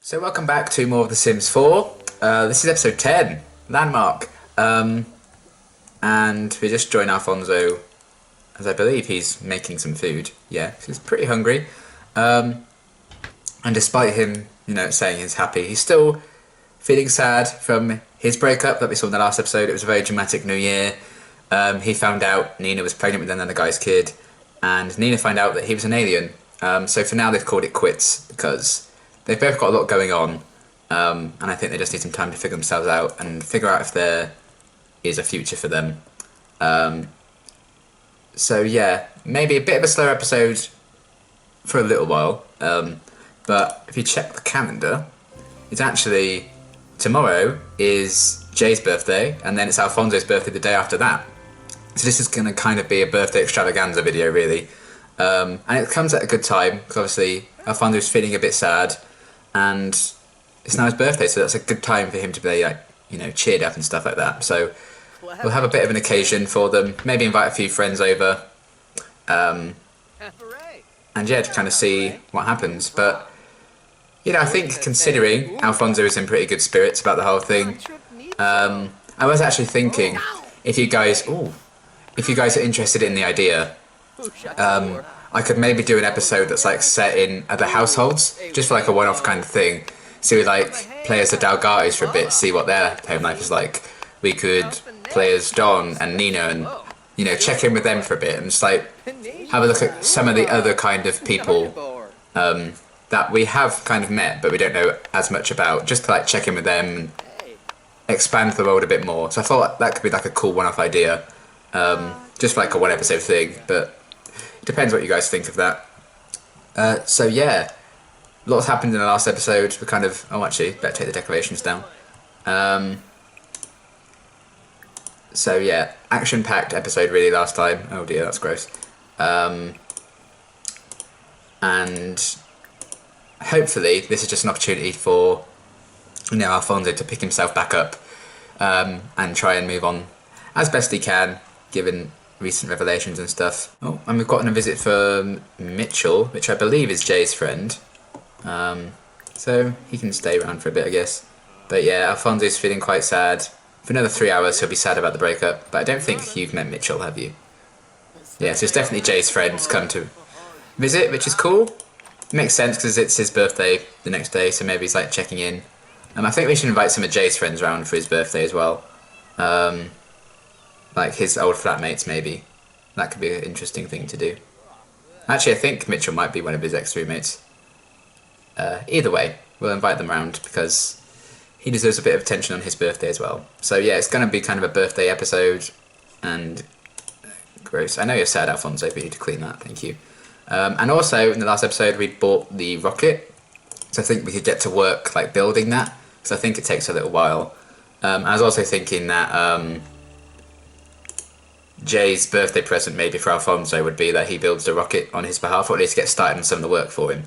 So welcome back to more of The Sims 4. This is episode 10, Landmark. And we just joined Alfonso, as I believe he's making some food. Yeah, he's pretty hungry. And despite him, saying he's happy, he's still feeling sad from his breakup that we saw in the last episode. It was a very dramatic New Year. He found out Nina was pregnant with another guy's kid, and Nina found out that he was an alien. So for now they've called it quits because they've both got a lot going on, and I think they just need some time to figure themselves out and figure out if there is a future for them. So yeah, maybe a bit of a slower episode for a little while, but if you check the calendar, it's actually tomorrow is Jay's birthday, and then it's Alfonso's birthday the day after that. So this is going to kind of be a birthday extravaganza video, really. And it comes at a good time, because obviously Alfonso's feeling a bit sad, and it's now his birthday, so that's a good time for him to be, cheered up and stuff like that. So we'll have a bit of an occasion for them, maybe invite a few friends over, and yeah, to kind of see what happens. But, I think considering Alfonso is in pretty good spirits about the whole thing, I was actually thinking, if you guys are interested in the idea, I could maybe do an episode that's set in other households, just for a one-off kind of thing. So we play as the Delgados for a bit, see what their home life is like. We could play as Don and Nina and, check in with them for a bit and just have a look at some of the other kind of people that we have kind of met but we don't know as much about, just to check in with them and expand the world a bit more. So I thought that could be a cool one-off idea, just a one-episode thing, but it depends what you guys think of that. So yeah, lots happened in the last episode. We actually, better take the decorations down. So yeah, action-packed episode really last time. Oh dear, that's gross. And hopefully this is just an opportunity for Alfonso to pick himself back up and try and move on as best he can, given recent revelations and stuff. Oh, and we've gotten a visit from Mitchell, which I believe is Jay's friend. So he can stay around for a bit, I guess. But yeah, Alfonso's feeling quite sad. For another 3 hours he'll be sad about the breakup, but I don't think you've met Mitchell, have you? Yeah, so it's definitely Jay's friends come to visit, which is cool. Makes sense because it's his birthday the next day, so maybe he's checking in. I think we should invite some of Jay's friends around for his birthday as well. His old flatmates, maybe. That could be an interesting thing to do. Actually, I think Mitchell might be one of his ex-roommates. Either way, we'll invite them around because he deserves a bit of attention on his birthday as well. So yeah, it's going to be kind of a birthday episode, and gross. I know you're sad, Alfonso, but you need to clean that, thank you. And also, in the last episode, we bought the rocket, so I think we could get to work building that, because I think it takes a little while. I was also thinking that Jay's birthday present maybe for Alfonso would be that he builds the rocket on his behalf, or at least gets started on some of the work for him.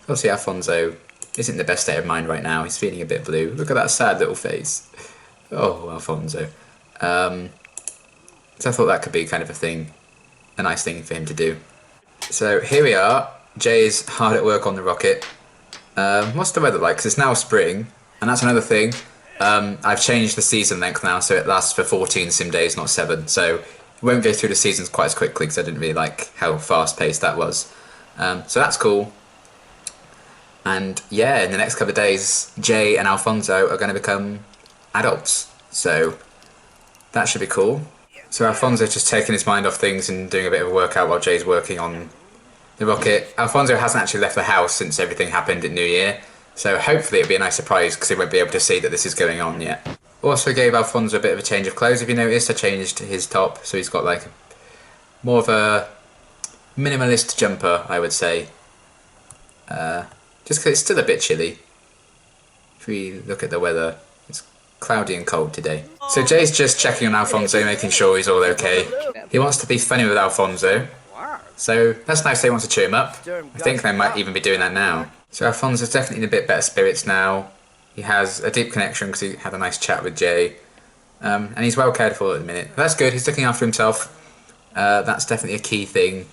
Obviously Alfonso isn't in the best state of mind right now, he's feeling a bit blue. Look at that sad little face. Oh, Alfonso. So I thought that could be kind of a nice thing for him to do. So here we are, Jay's hard at work on the rocket. What's the weather like? Because it's now spring, and that's another thing. I've changed the season length now, so it lasts for 14 sim days, not 7. So it won't go through the seasons quite as quickly, because I didn't really like how fast-paced that was. So that's cool. And yeah, in the next couple of days, Jay and Alfonso are going to become adults. So that should be cool. So Alfonso's just taking his mind off things and doing a bit of a workout while Jay's working on the rocket. Alfonso hasn't actually left the house since everything happened in New Year. So hopefully it'll be a nice surprise because he won't be able to see that this is going on yet. Also gave Alfonso a bit of a change of clothes, if you noticed. I changed his top, so he's got more of a minimalist jumper, I would say. Just because it's still a bit chilly. If we look at the weather, it's cloudy and cold today. So Jay's just checking on Alfonso, making sure he's all okay. He wants to be funny with Alfonso. So that's nice, they want to cheer him up. I think they might even be doing that now. So Alfonso's definitely in a bit better spirits now. He has a deep connection because he had a nice chat with Jay. And he's well cared for at the minute. That's good, he's looking after himself. That's definitely a key thing.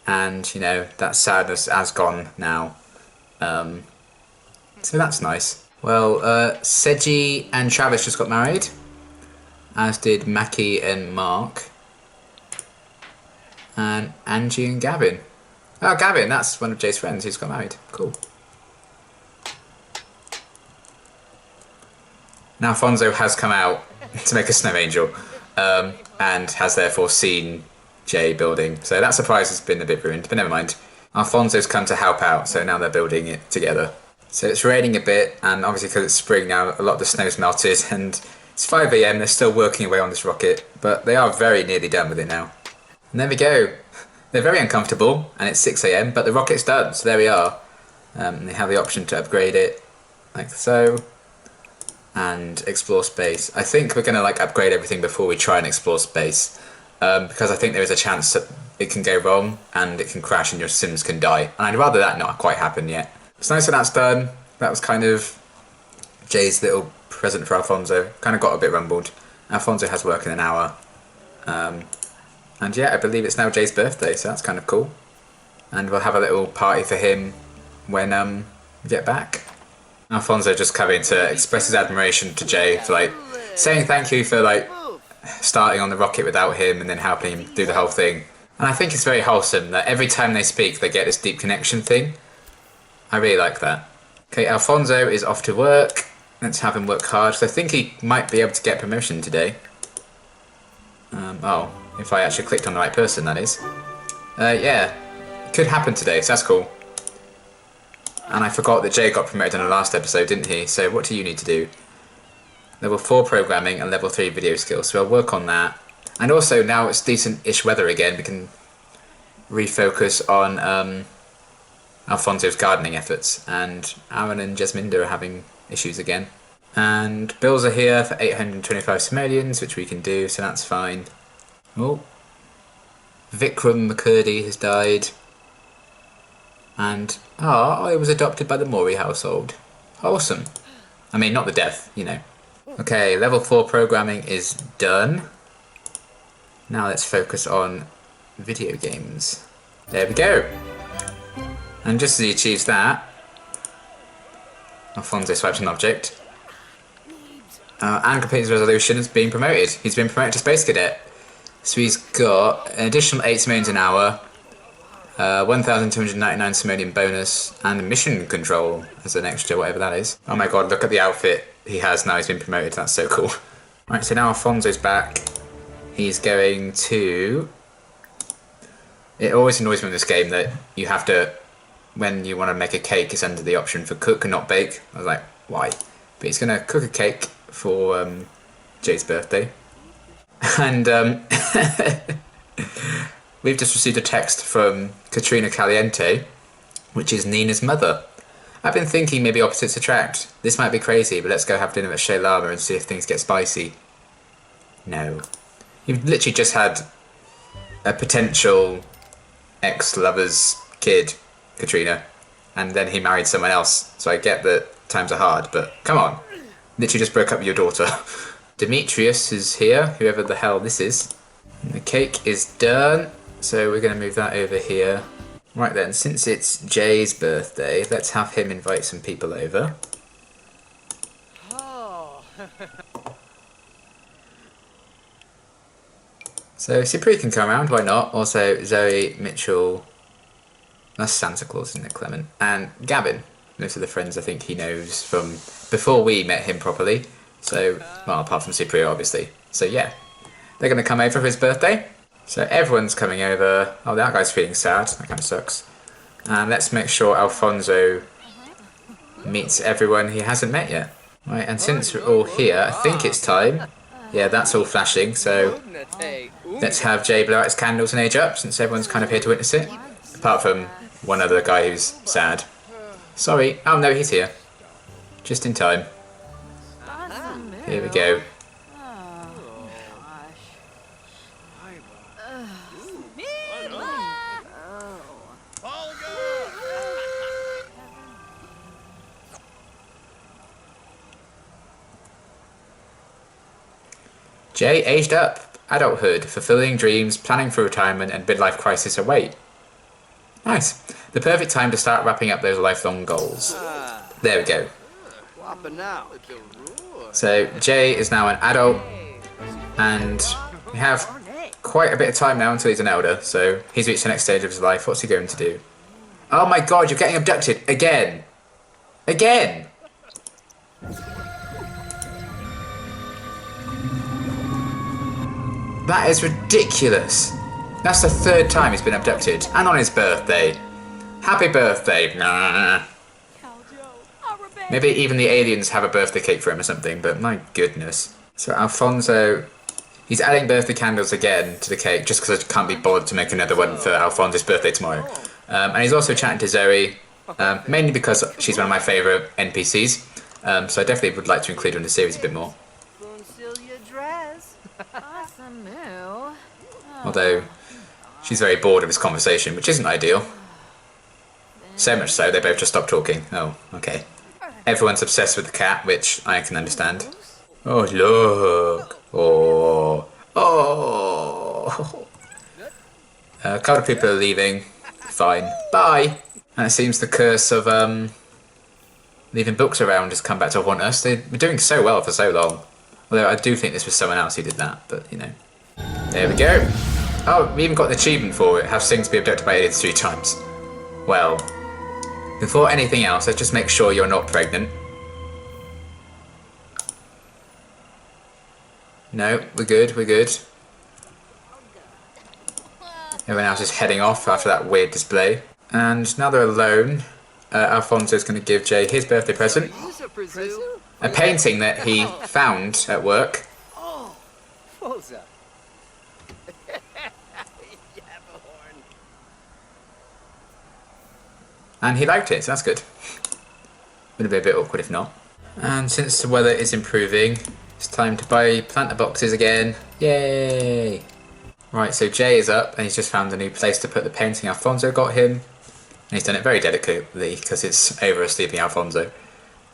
And, that sadness has gone now. So that's nice. Well, Seji and Travis just got married, as did Mackie and Mark. And Angie and Gavin. Oh, Gavin, that's one of Jay's friends who's got married. Cool. Now Alfonso has come out to make a snow angel, and has therefore seen Jay building. So that surprise has been a bit ruined, but never mind. Alfonso's come to help out, so now they're building it together. So it's raining a bit, and obviously because it's spring now, a lot of the snow's melted, and it's 5 AM, they're still working away on this rocket, but they are very nearly done with it now. And there we go. They're very uncomfortable, and it's 6 AM, but the rocket's done, so there we are. They have the option to upgrade it, like so. And explore space. I think we're going to like upgrade everything before we try and explore space, because I think there is a chance that it can go wrong and it can crash and your Sims can die. And I'd rather that not quite happen yet. It's nice that that's done. That was kind of Jay's little present for Alfonso. Kind of got a bit rumbled. Alfonso has work in an hour. And yeah, I believe it's now Jay's birthday, so that's kind of cool. And we'll have a little party for him when we get back. Alfonso just coming to express his admiration to Jay for like saying thank you for like starting on the rocket without him and then helping him do the whole thing. And I think it's very wholesome that every time they speak they get this deep connection thing. I really like that. Okay, Alfonso is off to work. Let's have him work hard. So I think he might be able to get promotion today. Oh, if I actually clicked on the right person, that is. Yeah, it could happen today, so that's cool. And I forgot that Jay got promoted in the last episode, didn't he? So what do you need to do? Level 4 programming and level 3 video skills. So I'll work on that. And also now it's decent-ish weather again, we can refocus on Alfonso's gardening efforts. And Aaron and Jasminda are having issues again. And bills are here for 825 simoleons, which we can do, so that's fine. Oh. Vikram McCurdy has died. And, I was adopted by the Mori household. Wholesome. I mean, not the death, you know. Okay, level 4 programming is done. Now let's focus on video games. There we go. And just as he achieves that, Alfonso swipes an object. And completes his resolution as being promoted. He's been promoted to Space Cadet. So he's got an additional 8 simoleons an hour. 1,299 simoleon bonus and mission control as an extra, whatever that is. Oh my god, look at the outfit he has now he's been promoted, that's so cool. Right, so now Alfonso's back. He's going to... It always annoys me in this game that you have to, when you want to make a cake, it's under the option for cook and not bake. I was like, why? But he's going to cook a cake for Jay's birthday. And we've just received a text from Katrina Caliente, which is Nina's mother. I've been thinking maybe opposites attract. This might be crazy, but let's go have dinner at Shea Lama and see if things get spicy. No. You've literally just had a potential ex-lover's kid, Katrina, and then he married someone else. So I get that times are hard, but come on. Literally just broke up with your daughter. Demetrius is here, whoever the hell this is. And the cake is done. So we're going to move that over here. Right then, since it's Jay's birthday, let's have him invite some people over. Oh. So Cypri can come around, why not? Also Zoe, Mitchell, that's Santa Claus, isn't it, Clement? And Gavin. Those are the friends I think he knows from before we met him properly. So, well, apart from Cypri, obviously. So yeah, they're going to come over for his birthday. So everyone's coming over. Oh, that guy's feeling sad. That kind of sucks. And let's make sure Alfonso meets everyone he hasn't met yet. Right, and since we're all here, I think it's time. Yeah, that's all flashing, so let's have Jay blow out his candles and age up, since everyone's kind of here to witness it. Apart from one other guy who's sad. Sorry. Oh, no, he's here. Just in time. Here we go. Jay aged up. Adulthood, fulfilling dreams, planning for retirement, and midlife crisis await. Nice. The perfect time to start wrapping up those lifelong goals. There we go. So Jay is now an adult, and we have quite a bit of time now until he's an elder, so he's reached the next stage of his life. What's he going to do? Oh my god, you're getting abducted again! Again! That is ridiculous. That's the 3rd time he's been abducted, and on his birthday. Happy birthday! Nah. Maybe even the aliens have a birthday cake for him or something, but my goodness. So Alfonso, he's adding birthday candles again to the cake just because I can't be bothered to make another one for Alfonso's birthday tomorrow. And he's also chatting to Zoe, mainly because she's one of my favourite NPCs. So I definitely would like to include her in the series a bit more. Although, she's very bored of his conversation, which isn't ideal. So much so, they both just stopped talking. Oh, okay. Everyone's obsessed with the cat, which I can understand. Oh, look! Oh! Oh! A couple of people are leaving. Fine. Bye! And it seems the curse of leaving books around has come back to haunt us. They were doing so well for so long. Although I do think this was someone else who did that, but you know. There we go. Oh, we even got the achievement for it. Have things be abducted by aliens 3 times. Well, before anything else, let's just make sure you're not pregnant. No, we're good, we're good. Everyone else is heading off after that weird display. And now they're alone, Alfonso's going to give Jay his birthday present. A painting that he found at work. And he liked it, so that's good. Would be a bit awkward if not. And since the weather is improving, it's time to buy planter boxes again. Yay! Right, so Jay is up and he's just found a new place to put the painting Alfonso got him. And he's done it very delicately because it's over a sleeping Alfonso.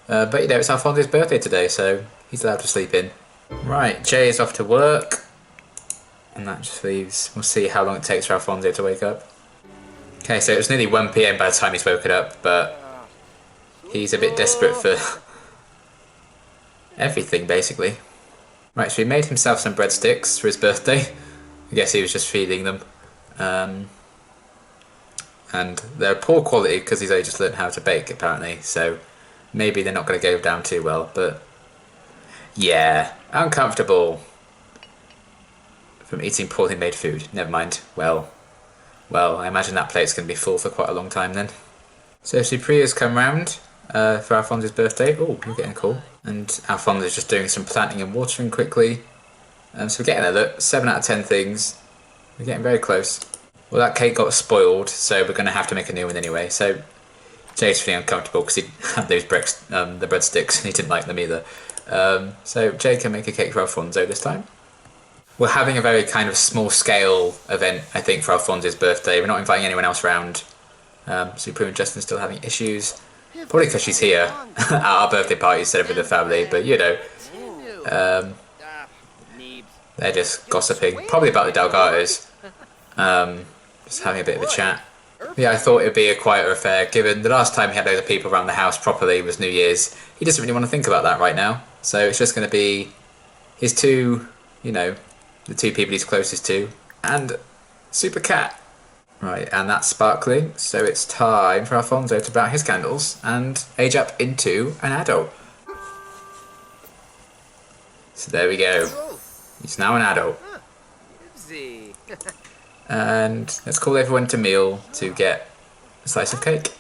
But you know, it's Alfonso's birthday today, so he's allowed to sleep in. Right, Jay is off to work. And that just leaves, we'll see how long it takes for Alfonso to wake up. Okay, so it was nearly 1 PM by the time he's woken up, but he's a bit desperate for everything, basically. Right, so he made himself some breadsticks for his birthday. I guess he was just feeding them. And they're poor quality because he's only just learned how to bake, apparently, so maybe they're not going to go down too well, but yeah, uncomfortable from eating poorly made food. Never mind. Well, I imagine that plate's going to be full for quite a long time then. So Supriya's come round for Alfonso's birthday. Oh, you're getting a call. And Alfonso's just doing some planting and watering quickly. So we're getting there, look. 7 out of 10 things. We're getting very close. Well, that cake got spoiled, so we're going to have to make a new one anyway. So Jay's feeling uncomfortable because he had those the breadsticks and he didn't like them either. So Jay can make a cake for Alfonso this time. We're having a very kind of small-scale event, I think, for Alfonso's birthday. We're not inviting anyone else round. Supreme and Justin's still having issues. Probably because she's here at our birthday party instead of with the family, but you know. They're just gossiping. Probably about the Delgados. Just having a bit of a chat. Yeah, I thought it would be a quieter affair, given the last time he had loads of people around the house properly was New Year's. He doesn't really want to think about that right now. So it's just going to be his two, you know, the 2 people he's closest to, and Super Cat. Right, and that's sparkling, so it's time for Alfonso to blow out his candles and age up into an adult. So there we go. He's now an adult. And let's call everyone to meal to get a slice of cake.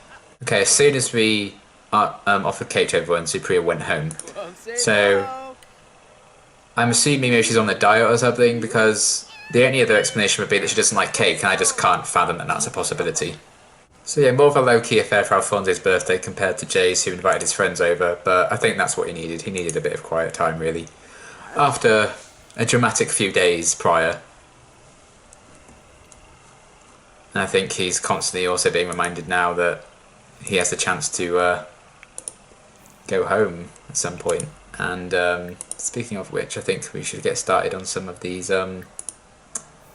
Okay, as soon as we offered cake to everyone, Supriya went home. So I'm assuming maybe she's on the diet or something, because the only other explanation would be that she doesn't like cake, and I just can't fathom that that's a possibility. So yeah, more of a low-key affair for Alfonso's birthday compared to Jay's, who invited his friends over, but I think that's what he needed. He needed a bit of quiet time, really, after a dramatic few days prior. And I think he's constantly also being reminded now that he has the chance to go home at some point. And speaking of which, I think we should get started on some of these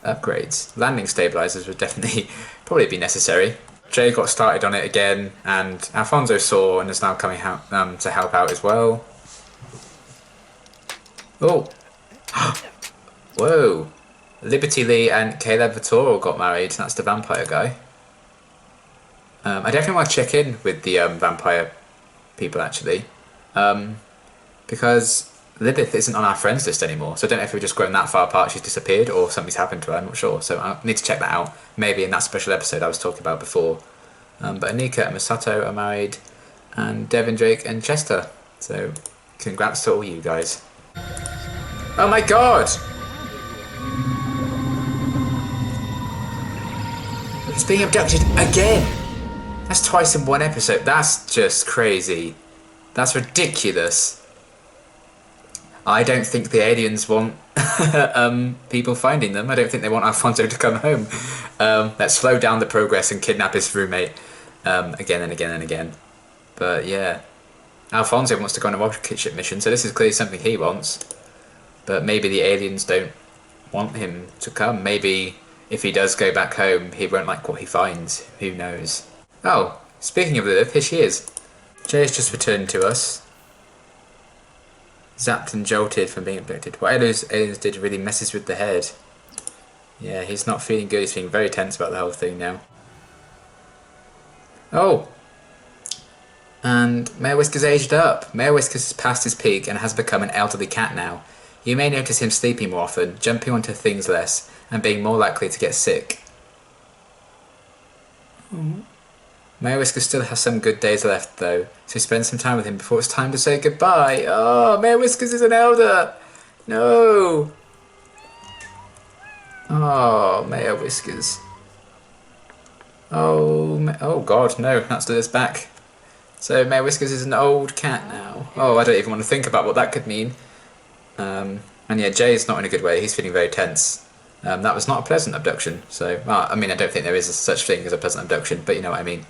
upgrades. Landing stabilizers would definitely probably be necessary. Jay got started on it again, and Alfonso saw and is now coming out to help out as well. Oh, whoa! Liberty Lee and Caleb Vittorio got married. That's the vampire guy. I definitely want to check in with the vampire people actually, because Lilith isn't on our friends list anymore. So I don't know if we've just grown that far apart, she's disappeared, or something's happened to her. I'm not sure. So I need to check that out. Maybe in that special episode I was talking about before. But Anika and Masato are married, and Devin, Drake, and Chester. So congrats to all you guys. Oh my god! He's being abducted again! That's twice in one episode. That's just crazy. That's ridiculous. I don't think the aliens want people finding them. I don't think they want Alfonso to come home. Let's slow down the progress and kidnap his roommate again and again and again. But yeah, Alfonso wants to go on a rocket ship mission, so this is clearly something he wants. But maybe the aliens don't want him to come. Maybe if he does go back home, he won't like what he finds. Who knows? Oh, speaking of Lilith, here she is. Jay's just returned to us. Zapped and jolted from being abducted. What aliens did really messes with the head. Yeah, he's not feeling good. He's feeling very tense about the whole thing now. Oh! And Mayor Whiskers aged up. Mayor Whiskers has passed his peak and has become an elderly cat now. You may notice him sleeping more often, jumping onto things less, and being more likely to get sick. Mayor Whiskers still has some good days left though, so spend some time with him before it's time to say goodbye. Oh, Mayor Whiskers is an elder! No! Oh, Mayor Whiskers. Oh god, no, that's Lilith's back. So Mayor Whiskers is an old cat now. Oh, I don't even want to think about what that could mean. And yeah, Jay's not in a good way. He's feeling very tense. That was not a pleasant abduction. So, well, I mean, I don't think there is such thing as a pleasant abduction, but you know what I mean.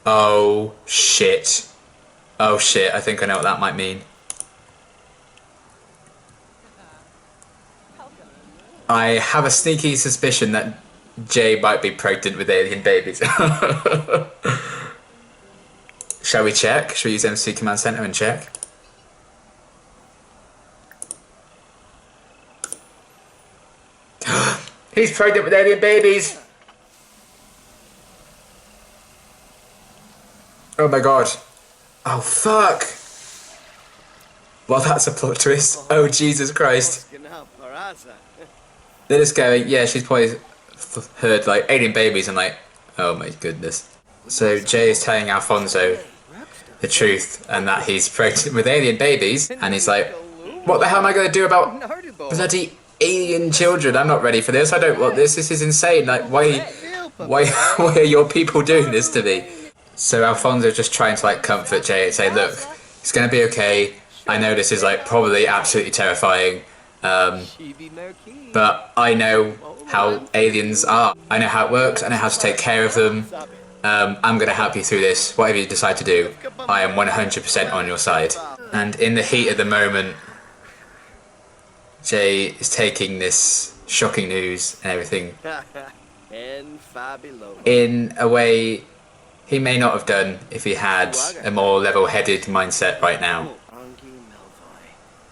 Oh shit. Oh shit, I think I know what that might mean. I have a sneaky suspicion that Jay might be pregnant with alien babies. Shall we check? Shall we use MC Command Center and check? He's pregnant with alien babies! Oh my god. Oh fuck! Well, that's a plot twist. Oh Jesus Christ. They're just going, yeah, she's probably heard like alien babies and like, oh my goodness. So Jay is telling Alfonso the truth and that he's pregnant with alien babies, and he's like, what the hell am I going to do about bloody alien children? I'm not ready for this. I don't want this. This is insane. Like, why are your people doing this to me? So Alfonso's just trying to like comfort Jay and say, look, it's going to be okay. I know this is like probably absolutely terrifying. But I know how aliens are. I know how it works. I know how to take care of them. I'm going to help you through this. Whatever you decide to do, I am 100% on your side. And in the heat of the moment, Jay is taking this shocking news and everything in a way he may not have done if he had a more level-headed mindset right now.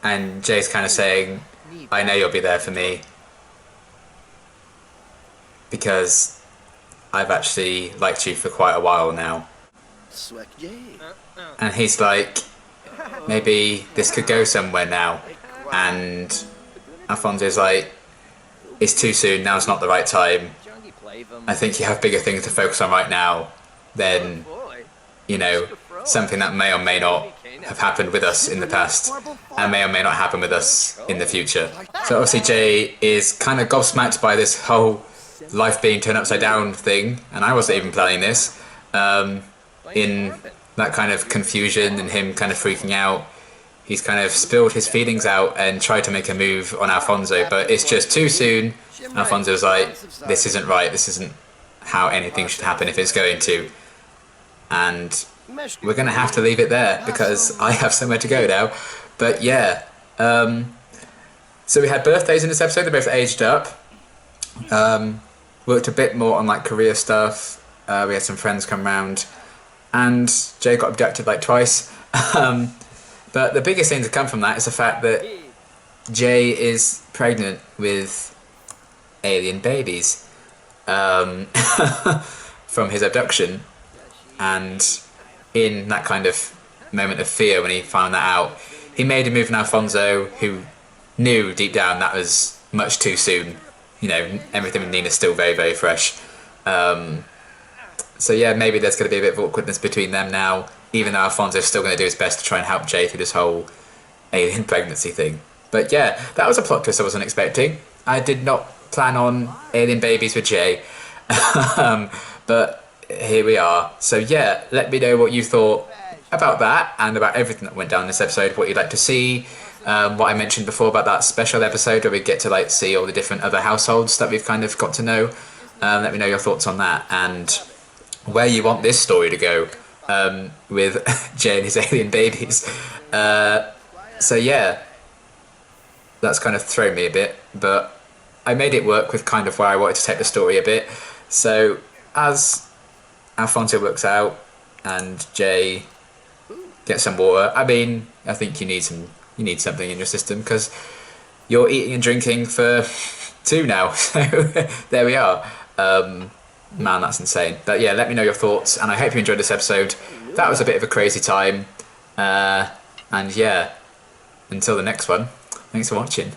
And Jay's kind of saying, I know you'll be there for me because I've actually liked you for quite a while now. And he's like, maybe this could go somewhere now. And Alfonso's like, it's too soon, now's not the right time. I think you have bigger things to focus on right now than, you know, something that may or may not have happened with us in the past and may or may not happen with us in the future. So obviously Jay is kind of gobsmacked by this whole life being turned upside down thing, and I wasn't even planning this. In that kind of confusion and him kind of freaking out, he's kind of spilled his feelings out and tried to make a move on Alfonso, but it's just too soon. Alfonso's like, this isn't right, this isn't how anything should happen if it's going to. And we're going to have to leave it there because I have somewhere to go now. But yeah, So we had birthdays in this episode. They both aged up. Worked a bit more on like career stuff. We had some friends come round, and Jay got abducted like twice. But the biggest thing to come from that is the fact that Jay is pregnant with alien babies from his abduction, and in that kind of moment of fear when he found that out, he made a move on Alfonso, who knew deep down that was much too soon. You know, everything with Nina's still very, very fresh. So yeah, maybe there's going to be a bit of awkwardness between them now, even though Alfonso's still going to do his best to try and help Jay through this whole alien pregnancy thing. But yeah, that was a plot twist I wasn't expecting. I did not plan on alien babies with Jay. But here we are. So yeah, let me know what you thought about that and about everything that went down in this episode, what you'd like to see. What I mentioned before about that special episode where we get to like see all the different other households that we've kind of got to know. Let me know your thoughts on that and where you want this story to go with Jay and his alien babies. So yeah, that's kind of thrown me a bit, but I made it work with kind of where I wanted to take the story a bit. So as Alfonso works out and Jay gets some water, I mean, I think you need something in your system because you're eating and drinking for 2 now. So there we are. Man, that's insane. But yeah, let me know your thoughts, and I hope you enjoyed this episode. That was a bit of a crazy time. And yeah, until the next one, thanks for watching.